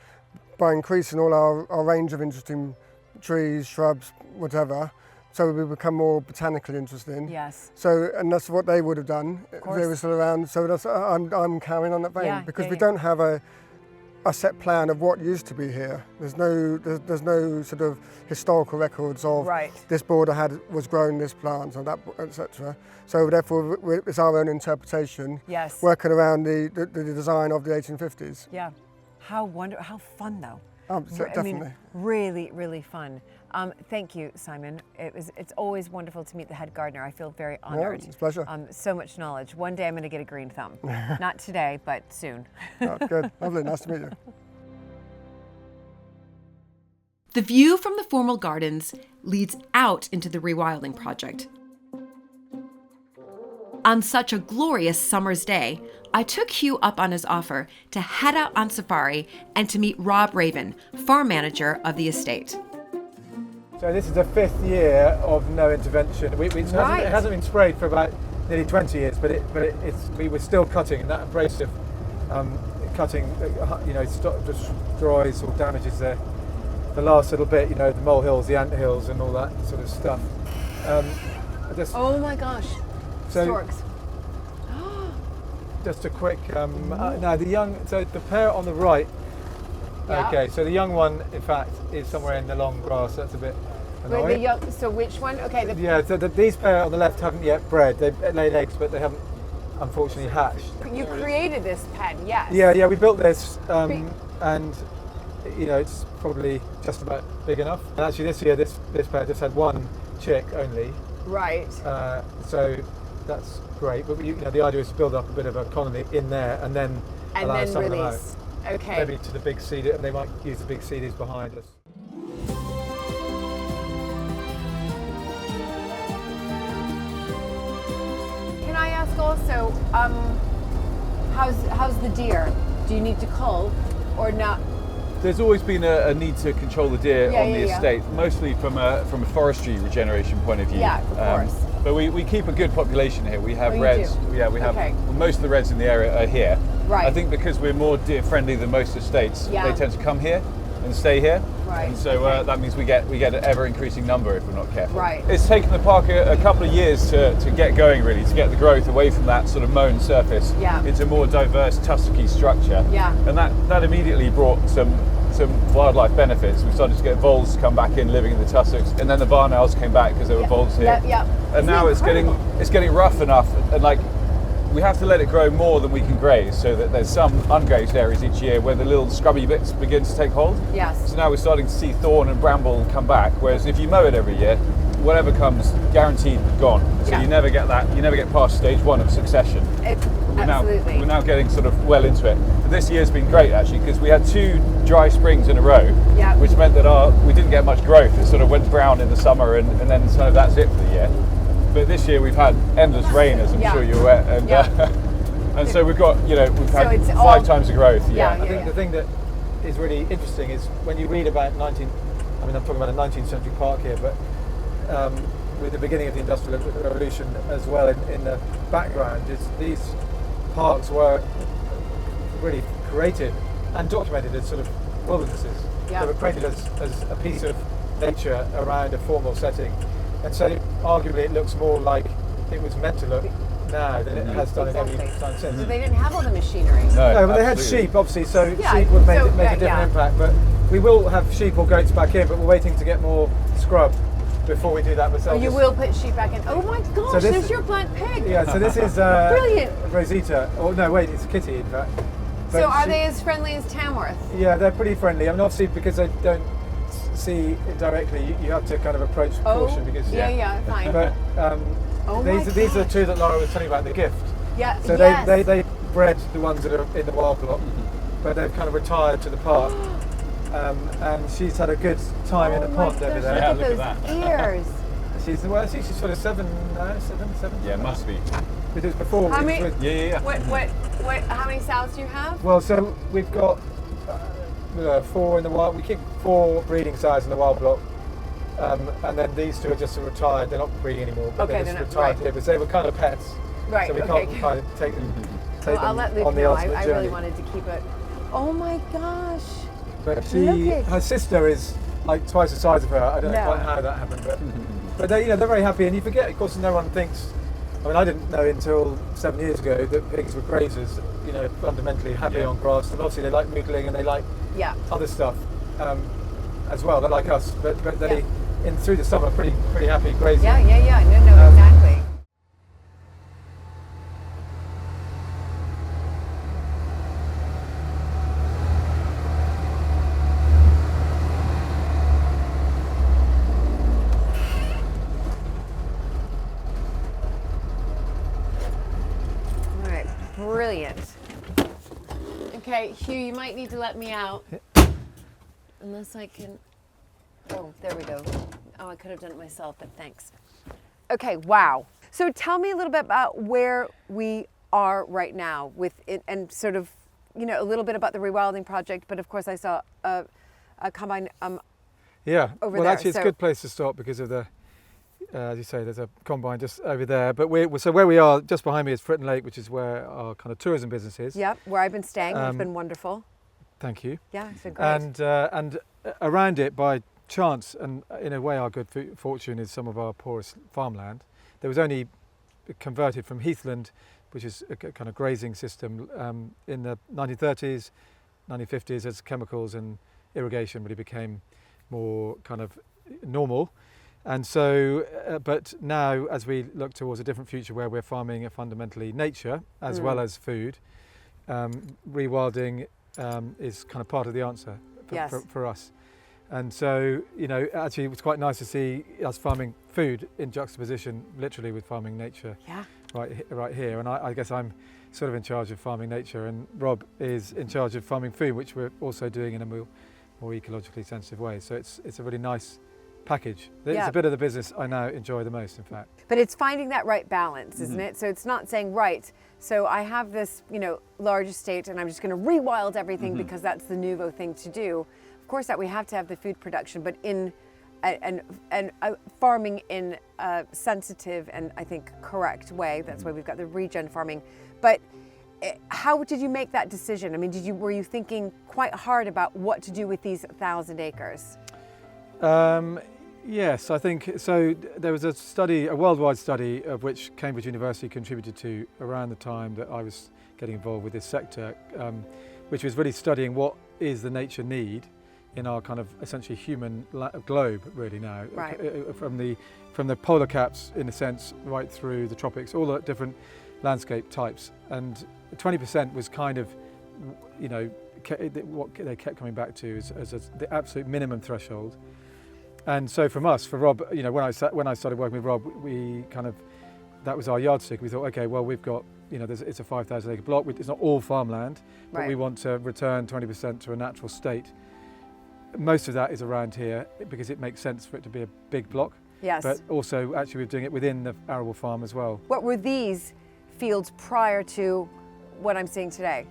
by increasing all our range of interesting trees, shrubs, whatever, so we become more botanically interesting. Yes. So, and that's what they would have done if they were still around. So that's I'm carrying on that vein because we don't have a set plan of what used to be here. There's no sort of historical records of this border was growing this plant or that, etc. So therefore, it's our own interpretation. Yes. Working around the design of the 1850s. Yeah. How fun though. Definitely. I mean, really, really fun. Thank you, Simon. It's always wonderful to meet the head gardener. I feel very honored. Yeah, it's a pleasure. So much knowledge. One day I'm going to get a green thumb. Not today, but soon. Oh, good. Lovely. Nice to meet you. The view from the formal gardens leads out into the rewilding project. On such a glorious summer's day, I took Hugh up on his offer to head out on safari and to meet Rob Raven, farm manager of the estate. So this is the 5th year of no intervention. It hasn't been sprayed for about nearly 20 years, but we were still cutting, and that abrasive cutting, just destroys or damages the last little bit, the molehills, the anthills, and all that sort of stuff. Oh my gosh! Storks. Just a quick. The pair on the right. Yeah. Okay, so the young one, in fact, is somewhere in the long grass. That's a bit annoying. So which one? Okay. These pair on the left haven't yet bred. They've laid eggs, but they haven't, unfortunately, hatched. You created this pen, yes. Yeah, we built this, and it's probably just about big enough. And actually, this year, this pair just had one chick only. Right. So that's great. But the idea is to build up a bit of a colony in there, and then allow some release. of them out. Okay. Maybe to the big seed, and they might use the big seedies behind us. Can I ask also, how's the deer? Do you need to cull or not? There's always been a need to control the deer on the estate, mostly from a forestry regeneration point of view. Yeah, of course. But we keep a good population here. We have you reds. do? Yeah, we have most of the reds in the area are here. Right. I think because we're more deer friendly than most estates, they tend to come here and stay here. Right. And so that means we get an ever increasing number if we're not careful. Right. It's taken the park a couple of years to get going, really, to get the growth away from that sort of mown surface into a more diverse tussocky structure. Yeah. And that immediately brought some wildlife benefits. We started to get voles come back in living in the tussocks, and then the barn owls came back because there were voles here. And now it's getting rough enough, and we have to let it grow more than we can graze, so that there's some ungrazed areas each year where the little scrubby bits begin to take hold. Yes. So now we're starting to see thorn and bramble come back, whereas if you mow it every year, whatever comes, guaranteed gone. So you never get that. You never get past stage 1 of succession. Absolutely. We're now getting sort of well into it. But this year's been great actually, because we had 2 dry springs in a row, which meant that we didn't get much growth. It sort of went brown in the summer, and then sort of that's it for the year. But this year we've had endless rain, as I'm sure you're aware, and and so we've got we've had 5 times the growth. I think the thing that is really interesting is when you read about I'm talking about a 19th century park here, but with the beginning of the Industrial Revolution as well in the background, is these parks were really created and documented as sort of wildernesses. They were created as a piece of nature around a formal setting. And so arguably it looks more like it was meant to look now than it has done in any time since. So they didn't have all the machinery. No, but they had sheep, obviously, so sheep would make a different impact. But we will have sheep or goats back in, but we're waiting to get more scrub before we do that ourselves. You will put sheep back in. Oh my gosh, so there's your black pig. Yeah, so this is brilliant. Rosita. Oh no, wait, it's Kitty in fact. But so are they as friendly as Tamworth? Yeah, they're pretty friendly. Obviously because they don't see it directly, you have to kind of approach with caution because fine. But these are the 2 that Laura was telling you about, the gift. Yeah. So they bred the ones that are in the wild block, but they've kind of retired to the park. And she's had a good time in the pond over there. Look at those ears. She's sort of 7 now, 7. Yeah, must be. It was before. How many? Yeah. How many sows do you have? Well, so we've got 4 in the wild. We keep 4 breeding sows in the wild block, and then these 2 are just retired. They're not breeding anymore, but they're just retired here. But they were kind of pets, right? So we can't kind of take them. Well, I'll let Luke know. I really wanted to keep it. Oh my gosh! But her sister is like twice the size of her. I don't know quite how that happened, but they, they're very happy. And you forget, of course, no one thinks. I mean, I didn't know until 7 years ago that pigs were grazers. Fundamentally happy on grass, and obviously they like noodling and they like other stuff as well. They like us, but they through the summer pretty happy grazing. Yeah. No, exactly. Brilliant. Okay, Hugh, you might need to let me out. Unless I can... Oh, there we go. Oh, I could have done it myself, but thanks. Okay, wow. So tell me a little bit about where we are right now with it, and sort of, a little bit about the rewilding project, but of course I saw a combine over there. Well, actually it's a good place to start because of the, as you say, there's a combine just over there. But so where we are, just behind me is Fritton Lake, which is where our kind of tourism business is. Yep, where I've been staying. It's been wonderful. Thank you. Yeah, it's been great. And around it, by chance, and in a way our good fortune, is some of our poorest farmland. There was only converted from heathland, which is a kind of grazing system, in the 1930s, 1950s, as chemicals and irrigation really became more kind of normal. And so, but now as we look towards a different future where we're farming fundamentally nature as well as food, rewilding is kind of part of the answer for us. And so, actually it was quite nice to see us farming food in juxtaposition literally with farming nature right here. And I guess I'm sort of in charge of farming nature, and Rob is in charge of farming food, which we're also doing in a more ecologically sensitive way. So it's a really nice package. It's a bit of the business I now enjoy the most, in fact. But it's finding that right balance, isn't it? So it's not saying, right, so I have this, large estate and I'm just going to rewild everything because that's the nouveau thing to do. Of course that we have to have the food production, but in farming in a sensitive and I think correct way. That's why we've got the regen farming. But how did you make that decision? I mean, were you thinking quite hard about what to do with these 1,000 acres? Yes, I think so. There was a worldwide study of which Cambridge University contributed to around the time that I was getting involved with this sector, which was really studying what is the nature need in our kind of essentially human globe really now, from the polar caps in a sense right through the tropics, all the different landscape types, and 20% was kind of, what they kept coming back to as the absolute minimum threshold. And so for Rob, when I started working with Rob, we kind of, that was our yardstick. We thought, okay, well, we've got, it's a 5,000 acre block. It's not all farmland, but we want to return 20% to a natural state. Most of that is around here because it makes sense for it to be a big block. Yes. But also, actually, we're doing it within the arable farm as well. What were these fields prior to what I'm seeing today?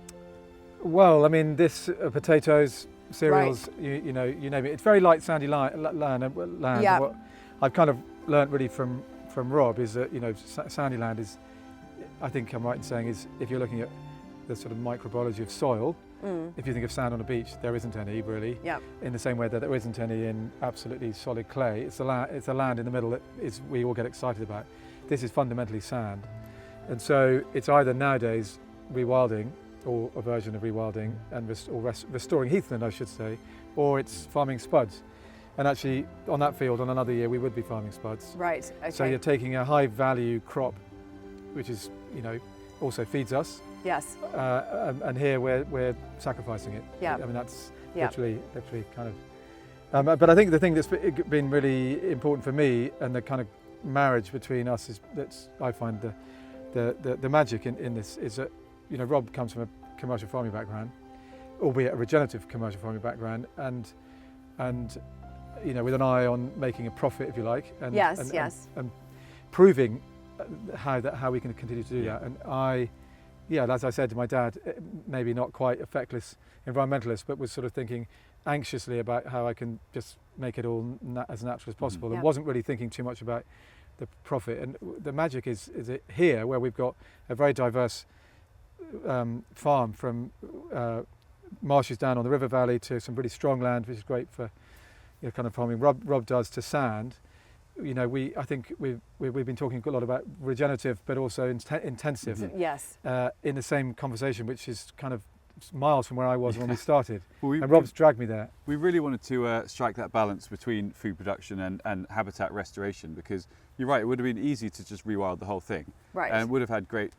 Well, I mean, this potatoes, cereals, you name it. It's very light, sandy land. Yeah. What I've kind of learnt really from Rob is that sandy land is, I think I'm right in saying, is if you're looking at the sort of microbiology of soil. If you think of sand on a beach, there isn't any really. Yeah. In the same way that there isn't any in absolutely solid clay. It's a land in the middle that we all get excited about. This is fundamentally sand, and so it's either nowadays rewilding or a version of rewilding and restoring heathland, I should say, or it's farming spuds. And actually, on that field, on another year, we would be farming spuds. Right. Okay. So you're taking a high value crop, which is also feeds us. Yes. And here we're sacrificing it. Yeah. I mean, that's literally kind of. But I think the thing that's been really important for me and the kind of marriage between us is I find the magic in this is that Rob comes from a commercial farming background, albeit a regenerative commercial farming background, and with an eye on making a profit, if you like, and and proving how we can continue to do that. And as I said to my dad, maybe not quite a feckless environmentalist, but was sort of thinking anxiously about how I can just make it all as natural as possible, and wasn't really thinking too much about the profit. And the magic is it here, where we've got a very diverse farm, from marshes down on the river valley to some really strong land, which is great for kind of farming Rob does, to sand. I think we've been talking a lot about regenerative, but also intensive. Yes. In the same conversation, which is kind of miles from where I was when we started. And Rob's dragged me there. We really wanted to strike that balance between food production and habitat restoration, because you're right, it would have been easy to just rewild the whole thing. Right. And it would have had great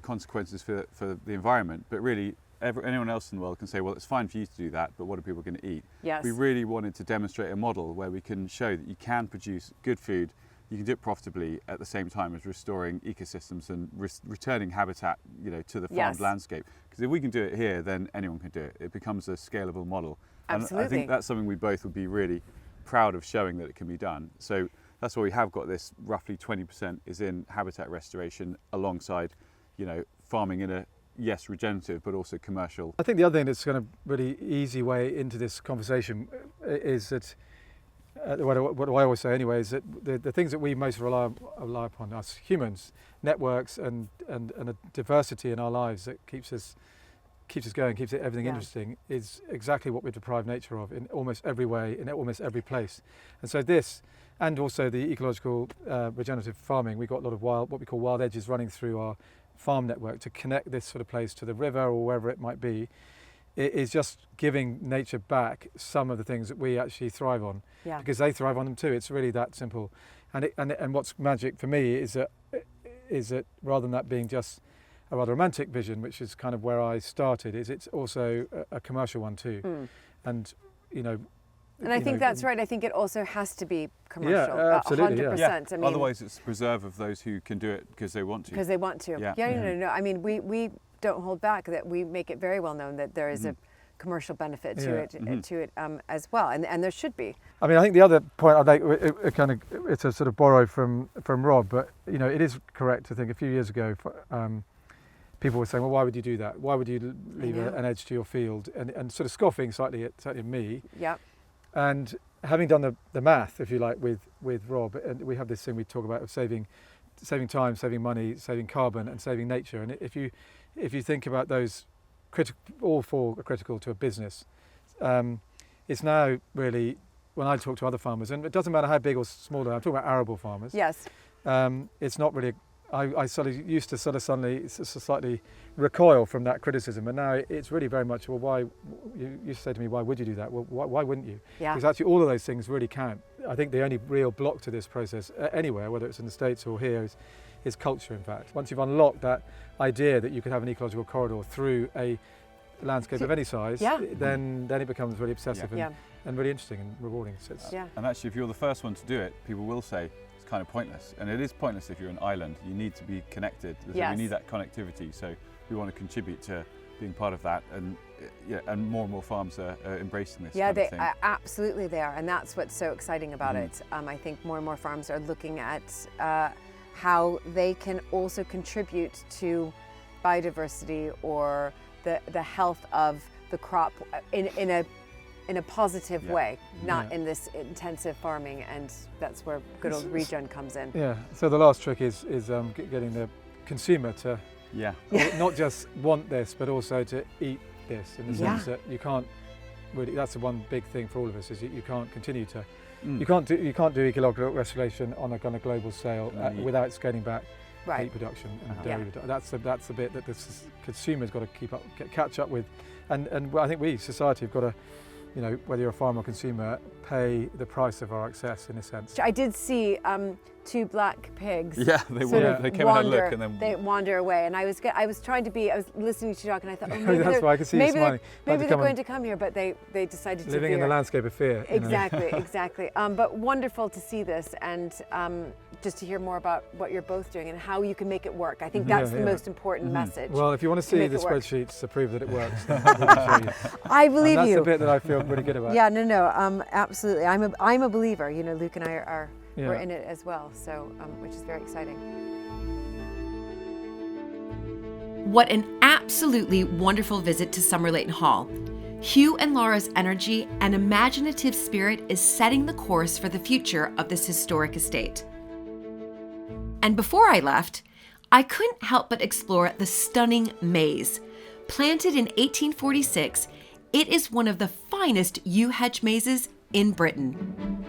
consequences for the environment, but really anyone else in the world can say, well, it's fine for you to do that, but what are people going to eat? Yes. We really wanted to demonstrate a model where we can show that you can produce good food, you can do it profitably at the same time as restoring ecosystems and returning habitat, to the farmed landscape. Because if we can do it here, then anyone can do it. It becomes a scalable model. Absolutely. And I think that's something we both would be really proud of, showing that it can be done. So that's why we have got this. Roughly 20% is in habitat restoration, alongside, farming in a regenerative, but also commercial. I think the other thing that's kind of really easy way into this conversation is that what I always say anyway is that the things that we most rely upon as humans, networks and a diversity in our lives that keeps us going, keeps everything interesting, is exactly what we deprive nature of in almost every way, in almost every place. And so this, and also the ecological regenerative farming, we've got a lot of what we call wild edges running through our farm network to connect this sort of place to the river or wherever it might be. It is just giving nature back some of the things that we actually thrive on, because they thrive on them too. It's really that simple. And what's magic for me is that rather than that being just a rather romantic vision, which is kind of where I started, is it's also a commercial one too. And and I think that's right. I think it also has to be commercial. Yeah, absolutely. 100%. Yeah. I mean, otherwise, it's preserve of those who can do it because they want to. Because they want to. No. I mean, we don't hold back. That we make it very well known that there is a commercial benefit to it as well, and there should be. I mean, I think the other point I'd make, it's a sort of borrow from Rob, but it is correct to think a few years ago. People were saying, well, why would you do that? Why would you leave an edge to your field? And sort of scoffing slightly at me. Yeah. And having done the math, if you like, with Rob, and we have this thing we talk about of saving time, saving money, saving carbon, and saving nature. And if you think about those, all four are critical to a business. It's now really, when I talk to other farmers, and it doesn't matter how big or small they are, I'm talking about arable farmers. Yes. It's not really. I sort of used to suddenly slightly recoil from that criticism, and now it's really very much, well, why, you say to me, why would you do that? Well, why wouldn't you? Yeah. Because actually all of those things really count. I think the only real block to this process, anywhere, whether it's in the States or here, is culture, in fact. Once you've unlocked that idea that you could have an ecological corridor through a landscape of any size, then it becomes really obsessive and really interesting and rewarding. So And actually, if you're the first one to do it, people will say, kind of pointless, and it is pointless if you're an island. You need to be connected. So we need that connectivity. So we want to contribute to being part of that, and more and more farms are embracing this. Yeah, absolutely they are, and that's what's so exciting about it. I think more and more farms are looking at how they can also contribute to biodiversity or the health of the crop in a positive way, not in this intensive farming, and that's where good old regen comes in. Yeah. So the last trick is getting the consumer to not just want this, but also to eat this, in the sense that you can't really. That's the one big thing for all of us, is that you can't continue to. You can't do ecological restoration on a kind of global scale without scaling back meat production and dairy production. That's the bit that the consumer's got to catch up with, and I think we, society, have got to. Whether you're a farmer or consumer, pay the price of our access, in a sense. I did see 2 black pigs. Yeah, they came and had a look, and then they wander away. And I was trying to be. I was listening to you talk, and I thought, that's why I could see you smiling. Maybe they're going to come here, but they decided to living in the landscape of fear. Exactly. But wonderful to see this, and just to hear more about what you're both doing and how you can make it work. I think that's the most important message. Well, if you want to see the spreadsheets to prove that it works, then I believe that's you. the bit that I feel really good about. Yeah, no, absolutely. I'm a believer. You know, Luke and I we're in it as well. So, which is very exciting. What an absolutely wonderful visit to Somerleyton Hall. Hugh and Laura's energy and imaginative spirit is setting the course for the future of this historic estate. And before I left, I couldn't help but explore the stunning maze. Planted in 1846, it is one of the finest yew hedge mazes in Britain.